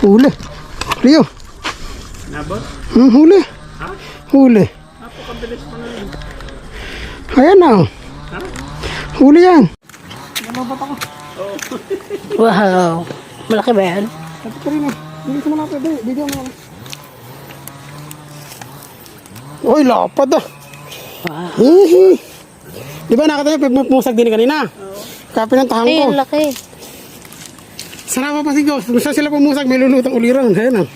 Huli. Leo. Nabot? Huli. Ha? Huli. Napakabilis mo na yun. Ayan na. Ha? Huli yan. Nababot ako. Oo. Wow. Malaki ba yan? Ito pa rin eh. Hindi ko malapit. Video mo lang. Uy, lapad ah. Wow. Hihi. Di ba nakatayo pagpumusag din kanina? Kapi ng tahang Ay, ko. ang laki. Sana pa pasigaw. Kung saan sila pumusag, may lulutang uliran. Ayan ah.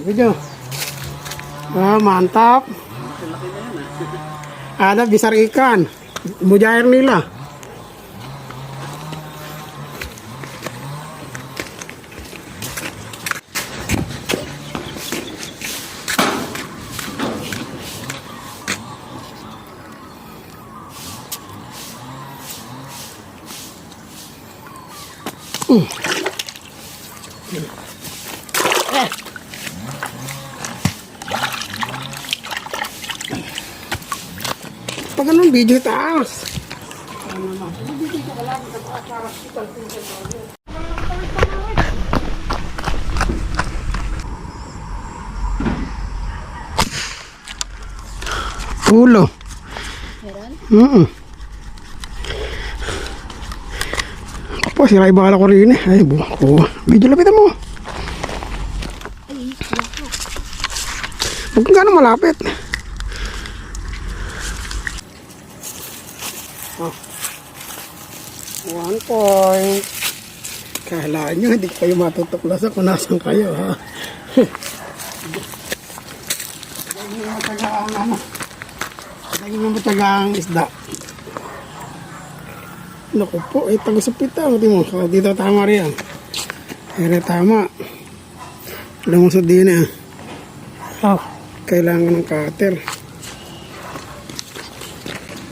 Video. Mantap. Ada besar ikan. Mujair nila. Pag anong video taas. Ulo. Meron? Apa, sira ibala ko rin eh. Ay, buko. Video lapitan mo. Huwag kang gano'ng malapit. Oh. 1 point. Kahalaan nyo, hindi kayo matutuklasan kung nasan kayo, ha? Lagi mo matyagang ano. Lagi mo matyagang isda. Naku po, tagusapit ang mo. Dito tama rin. Pero tama. Lumusod din eh. Oh. Kailangan ng cutter.